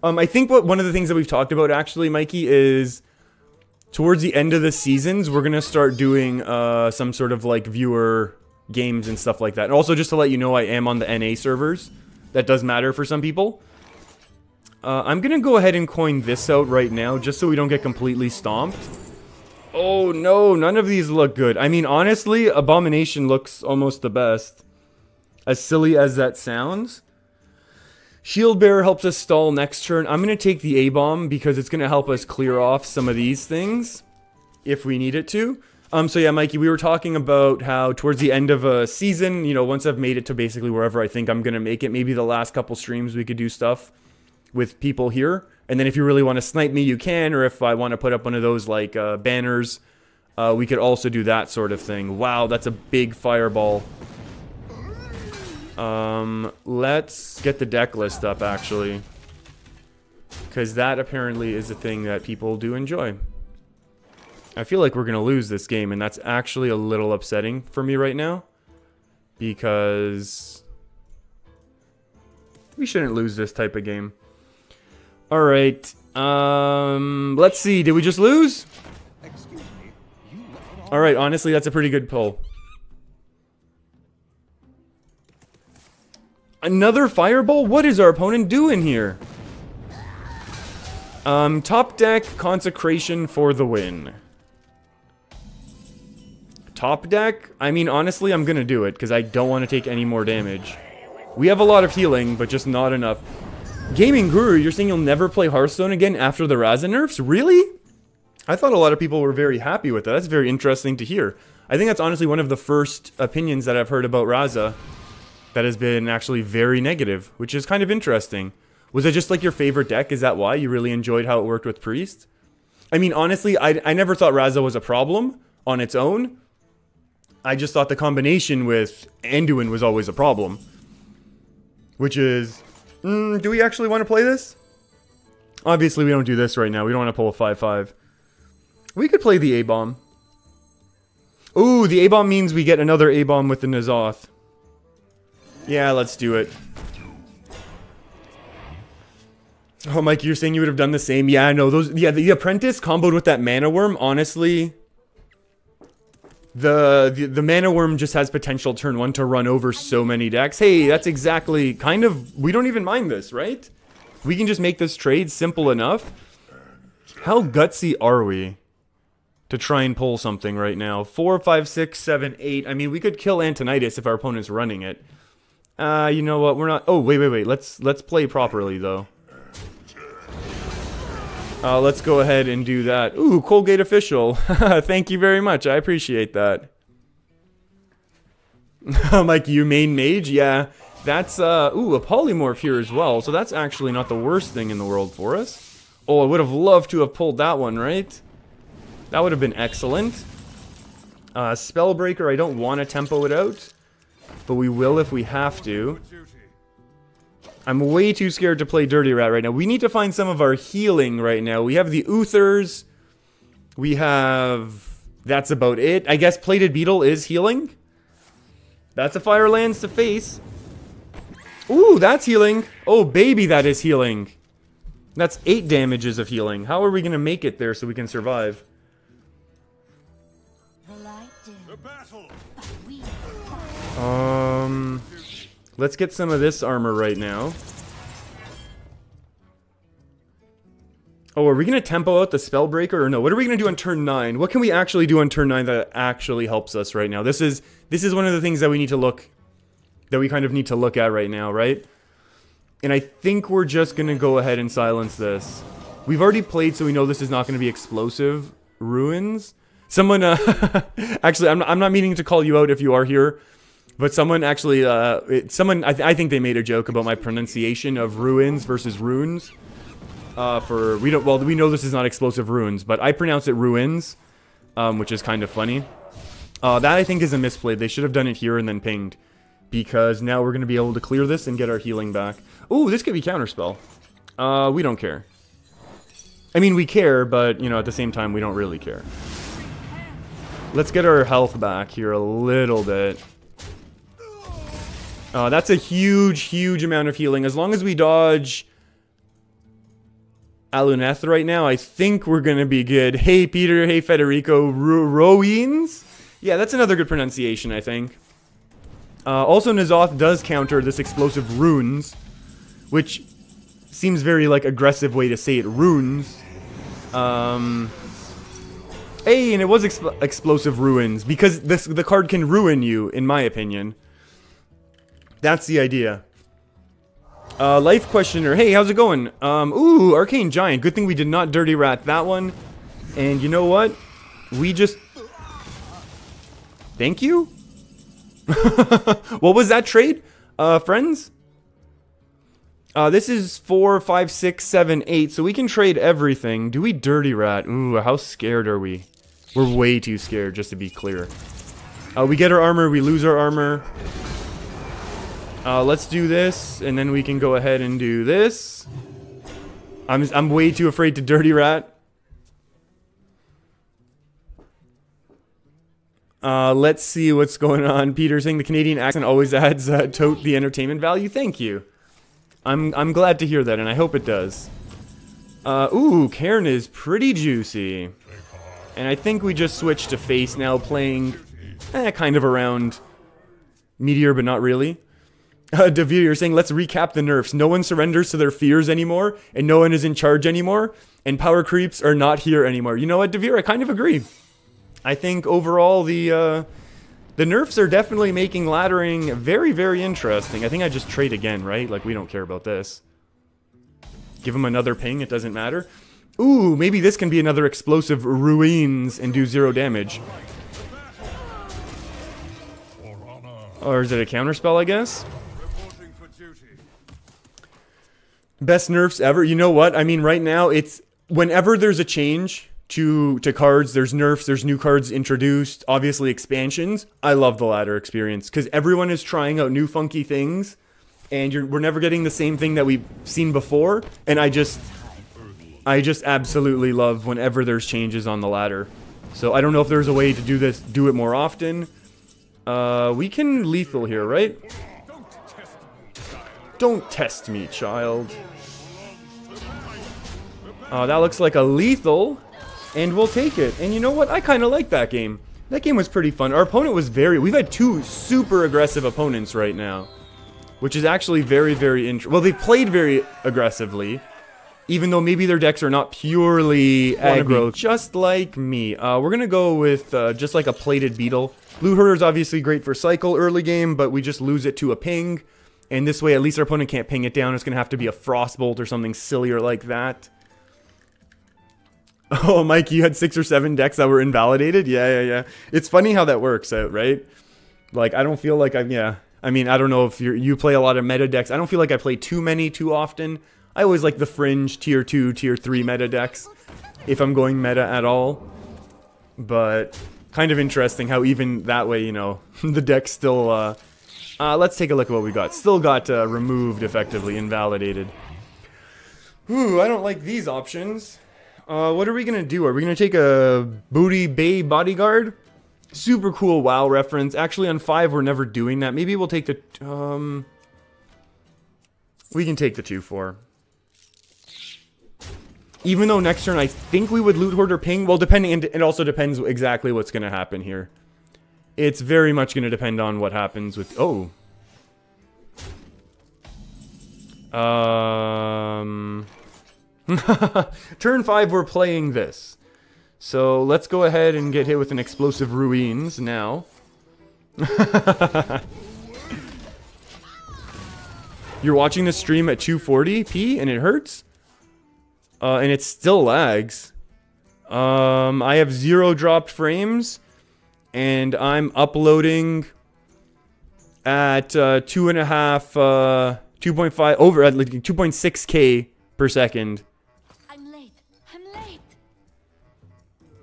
I think one of the things that we've talked about actually, Mikey, is towards the end of the seasons, we're gonna start doing some sort of like viewer games and stuff like that. And also, just to let you know, I am on the NA servers. That does matter for some people. I'm gonna go ahead and coin this out right now, just so we don't get completely stomped. Oh no, none of these look good. I mean, honestly, Abomination looks almost the best. As silly as that sounds. Shield Bearer helps us stall next turn. I'm going to take the A-Bomb because it's going to help us clear off some of these things if we need it to. So yeah, Mikey, we were talking about how towards the end of a season, you know, once I've made it to basically wherever I think I'm going to make it, maybe the last couple streams we could do stuff with people here. And then if you really want to snipe me, you can. Or if I want to put up one of those like banners, we could also do that sort of thing. Wow, that's a big fireball. Let's get the deck list up, actually. Because that apparently is a thing that people do enjoy. I feel like we're going to lose this game, and that's actually a little upsetting for me right now. Because we shouldn't lose this type of game. Alright, let's see, did we just lose? Alright, honestly, that's a pretty good pull. Another fireball? What is our opponent doing here? Top deck, Consecration for the win. Top deck? I mean, honestly, I'm gonna do it, because I don't want to take any more damage. We have a lot of healing, but just not enough. Gaming Guru, you're saying you'll never play Hearthstone again after the Raza nerfs? Really? I thought a lot of people were very happy with that. That's very interesting to hear. I think that's honestly one of the first opinions that I've heard about Raza that has been actually very negative, which is kind of interesting. Was it just like your favorite deck? Is that why you really enjoyed how it worked with Priest? I mean, honestly, I never thought Raza was a problem on its own. I just thought the combination with Anduin was always a problem. Which is, do we actually want to play this? Obviously, we don't do this right now. We don't want to pull a 5-5. We could play the A-Bomb. Ooh, the A-Bomb means we get another A-Bomb with the N'Zoth. Yeah, let's do it. Oh, Mike, you're saying you would have done the same? Yeah, no, the Apprentice comboed with that Mana Worm, honestly, the Mana Worm just has potential turn 1 to run over so many decks. Hey, that's exactly, kind of, we don't even mind this, right? We can just make this trade simple enough. How gutsy are we to try and pull something right now? 4, 5, 6, 7, 8. I mean, we could kill Antonidas if our opponent's running it. You know what? We're not. Oh, wait. Let's play properly though. Let's go ahead and do that. Ooh, Colgate official. Thank you very much. I appreciate that. Like you main mage? Yeah. That's ooh, a polymorph here as well. So that's actually not the worst thing in the world for us. Oh, I would have loved to have pulled that one, right? That would have been excellent. Spellbreaker, I don't want to tempo it out. But we will if we have to. I'm way too scared to play Dirty Rat right now. We need to find some of our healing right now. We have the Uthers. We have... That's about it. I guess Plated Beetle is healing. That's a Fire Lance to face. Ooh, that's healing. Oh, baby, that is healing. That's 8 damages of healing. How are we going to make it there so we can survive? Let's get some of this armor right now. Oh, are we going to tempo out the Spellbreaker or no? What are we going to do on turn 9? What can we actually do on turn 9 that actually helps us right now? This is one of the things that we need to look, that we kind of need to look at right now, right? And I think we're just going to go ahead and silence this. We've already played, so we know this is not going to be explosive ruins. Someone, actually, I'm not meaning to call you out if you are here. But someone actually, I think they made a joke about my pronunciation of ruins versus runes. We know this is not explosive runes, but I pronounce it ruins, which is kind of funny. That I think is a misplay. They should have done it here and then pinged, because now we're going to be able to clear this and get our healing back. Ooh, this could be counterspell. We don't care. I mean, we care, but, you know, at the same time, we don't really care. Let's get our health back here a little bit. That's a huge, huge amount of healing. As long as we dodge Aluneth right now, I think we're going to be good. Hey, Peter. Hey, Federico. Ruins? Yeah, that's another good pronunciation, I think. Also, N'Zoth does counter this explosive runes, which seems very, like, aggressive way to say it. Runes. Hey, and it was explosive ruins, because the card can ruin you, in my opinion. That's the idea. Life questioner. Hey, how's it going? Ooh, Arcane Giant. Good thing we did not dirty rat that one. And you know what? We just... Thank you? What was that trade? Friends? This is 4, 5, 6, 7, 8. So we can trade everything. Do we dirty rat? Ooh, how scared are we? We're way too scared, just to be clear. We get our armor, we lose our armor. Let's do this, and then we can go ahead and do this. I'm way too afraid to dirty rat. Let's see what's going on. Peter saying the Canadian accent always adds tote the entertainment value. Thank you. I'm glad to hear that, and I hope it does. Ooh, Cairn is pretty juicy. And I think we just switched to face now, playing kind of around Meteor, but not really. Devere, you're saying, let's recap the nerfs. No one surrenders to their fears anymore, and no one is in charge anymore, and power creeps are not here anymore. You know what, Devere, I kind of agree. I think overall the nerfs are definitely making laddering very, very interesting. I think I just trade again, right? Like, we don't care about this. Give him another ping, it doesn't matter. Ooh, maybe this can be another explosive ruins and do 0 damage. Or is it a counterspell, I guess? Best nerfs ever. You know what? I mean, right now, it's... Whenever there's a change to cards, there's nerfs, there's new cards introduced, obviously expansions. I love the ladder experience, because everyone is trying out new funky things, and we're never getting the same thing that we've seen before, and I just absolutely love whenever there's changes on the ladder. So I don't know if there's a way to do it more often. We can lethal here, right? Don't test me, child. That looks like a lethal, and we'll take it. And you know what? I kind of like that game. That game was pretty fun. Our opponent was we've had 2 super aggressive opponents right now, which is actually very, very interesting. Well, they played very aggressively, even though maybe their decks are not purely aggro, just like me. We're going to go with just like a plated beetle. Blue Herder is obviously great for cycle early game, but we just lose it to a ping. And this way, at least our opponent can't ping it down. It's going to have to be a Frostbolt or something sillier like that. Oh, Mike, you had 6 or 7 decks that were invalidated? Yeah. It's funny how that works out, right? Like, I don't feel like I mean, I don't know if you play a lot of meta decks. I don't feel like I play too many too often. I always like the fringe tier 2, tier 3 meta decks, if I'm going meta at all. But kind of interesting how even that way, you know, the deck still, let's take a look at what we got. Still got removed, effectively, invalidated. Ooh, I don't like these options. What are we going to do? Are we going to take a Booty Bay Bodyguard? Super cool WoW reference. Actually, on 5, we're never doing that. Maybe we'll take the, we can take the 2/4. Even though next turn I think we would loot hoarder ping. Well, depending, and it also depends exactly what's going to happen here. It's very much going to depend on what happens with... Oh. Turn 5, we're playing this. So let's go ahead and get hit with an explosive ruins now. You're watching the stream at 240p and it hurts? And it still lags. I have 0 dropped frames, and I'm uploading at 2.5, 2.5 over at like 2.6K per second. I'm late.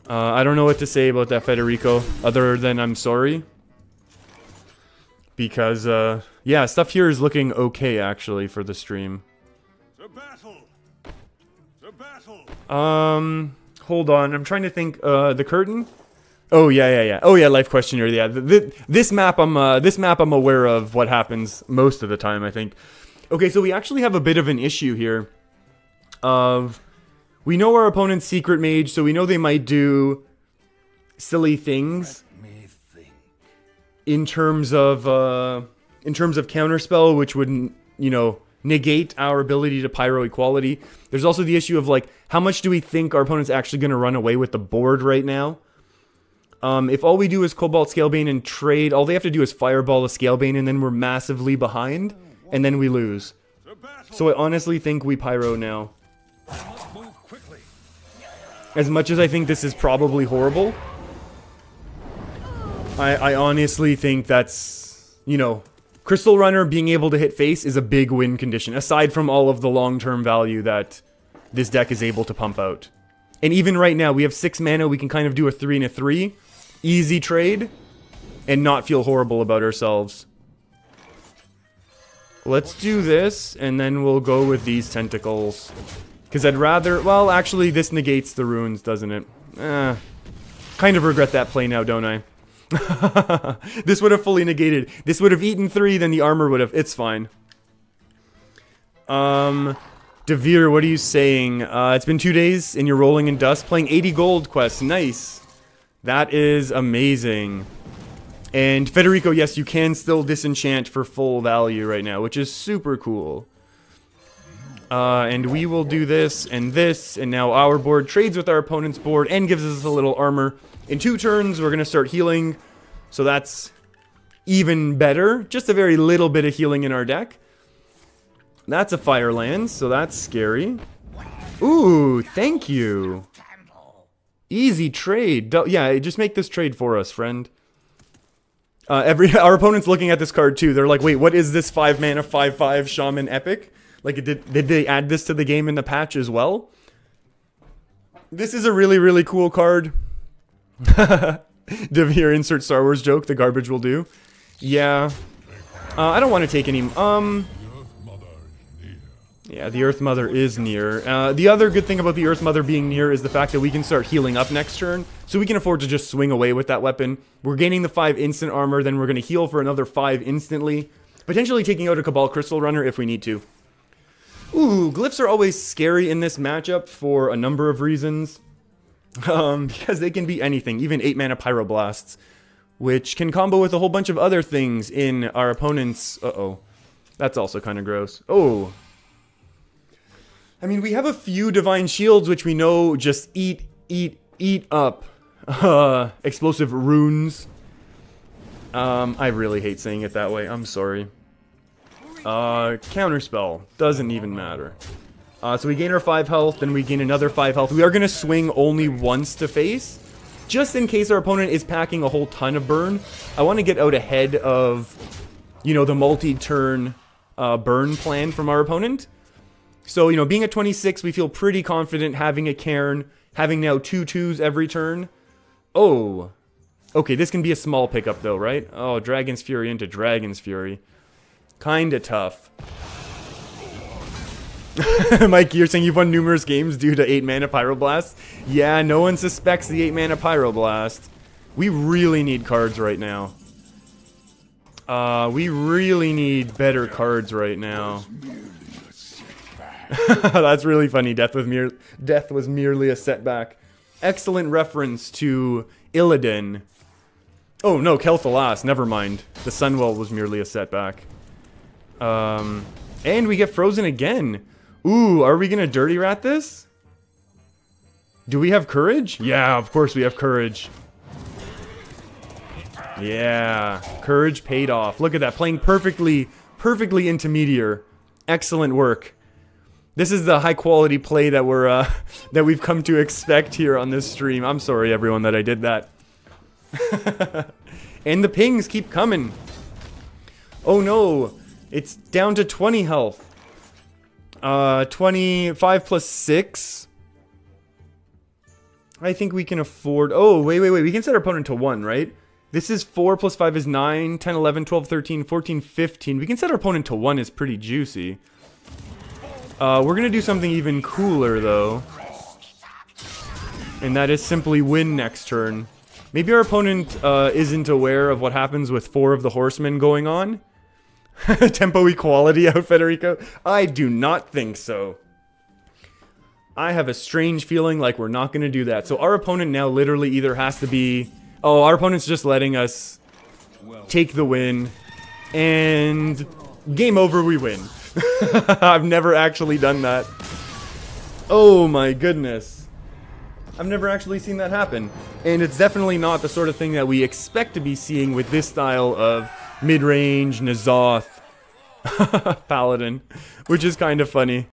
I don't know what to say about that, Federico, other than I'm sorry. Because yeah, stuff here is looking okay actually for the stream. Hold on. I'm trying to think. The curtain. Oh yeah. Oh yeah, life questioner. Yeah, this map I'm aware of what happens most of the time, I think. Okay, so we actually have a bit of an issue here. Of We know our opponent's secret mage, so we know they might do silly things in terms of counterspell, which would, you know, negate our ability to pyro equality. There's also the issue of, like, how much do we think our opponent's actually going to run away with the board right now? If all we do is Cobalt Scalebane and trade, all they have to do is fireball a Scalebane, and then we're massively behind, and then we lose. So I honestly think we pyro now. As much as I think this is probably horrible, I honestly think that's, you know, Crystal Runner being able to hit face is a big win condition, aside from all of the long-term value that this deck is able to pump out. And even right now, we have 6 mana, we can kind of do a 3 and a 3. Easy trade, and not feel horrible about ourselves. Let's do this, and then we'll go with these tentacles. Because I'd rather... Well, actually, this negates the runes, doesn't it? Kind of regret that play now, don't I? This would have fully negated. This would have eaten 3, then the armor would have... It's fine. Devere, what are you saying? It's been 2 days, and you're rolling in dust, playing 80 gold quests. Nice. That is amazing. And Federico, yes, you can still disenchant for full value right now, which is super cool. And we will do this, and now our board trades with our opponent's board and gives us a little armor. In 2 turns, we're going to start healing, so that's even better. Just a very little bit of healing in our deck. That's a Firelands, so that's scary. Ooh, thank you. Easy trade. Yeah, just make this trade for us, friend. Our opponent's looking at this card too. They're like, wait, what is this 5 mana 5/5 Shaman Epic? Like, did they add this to the game in the patch as well? This is a really, really cool card. Devere, insert Star Wars joke. The garbage will do. Yeah. I don't want to take any... Yeah, the Earth Mother is near. The other good thing about the Earth Mother being near is the fact that we can start healing up next turn. So we can afford to just swing away with that weapon. We're gaining the 5 instant armor, then we're going to heal for another 5 instantly. Potentially taking out a Cabal Crystal Runner if we need to. Ooh, glyphs are always scary in this matchup for a number of reasons. Because they can be anything, even 8 mana Pyroblasts. Which can combo with a whole bunch of other things in our opponent's... Uh-oh. That's also kind of gross. Oh. I mean, we have a few Divine Shields, which we know just eat up explosive runes. I really hate saying it that way. I'm sorry. Counterspell. Doesn't even matter. So we gain our 5 health, then we gain another 5 health. We are going to swing only once to face. Just in case our opponent is packing a whole ton of burn. I want to get out ahead of, you know, the multi-turn burn plan from our opponent. So, you know, being at 26, we feel pretty confident having a Cairn, having now 2 2s every turn. Oh. Okay, this can be a small pickup though, right? Oh, Dragon's Fury into Dragon's Fury. Kinda tough. Mike, you're saying you've won numerous games due to 8 mana Pyroblast? Yeah, no one suspects the 8 mana Pyroblast. We really need cards right now. We really need better cards right now. That's really funny. Death was merely a setback. Excellent reference to Illidan. Oh no, Kel'Thalas, never mind. The Sunwell was merely a setback. And we get frozen again. Ooh, are we gonna dirty rat this? Do we have courage? Yeah, of course we have courage. Yeah, courage paid off. Look at that, playing perfectly into Meteor. Excellent work. This is the high quality play that we've come to expect here on this stream. I'm sorry everyone that I did that. And the pings keep coming. Oh no, it's down to 20 health. 25 plus 6. I think we can afford... Oh, wait. We can set our opponent to 1, right? This is 4 plus 5 is 9, 10, 11, 12, 13, 14, 15. We can set our opponent to 1 is pretty juicy. We're going to do something even cooler, though. And that is simply win next turn. Maybe our opponent isn't aware of what happens with 4 of the horsemen going on. Tempo equality out, Federico? I do not think so. I have a strange feeling like we're not going to do that. So our opponent now literally either has to be... Oh, our opponent's just letting us take the win. And game over, we win. I've never actually done that. Oh my goodness. I've never actually seen that happen. And it's definitely not the sort of thing that we expect to be seeing with this style of Midrange N'Zoth Paladin, which is kind of funny.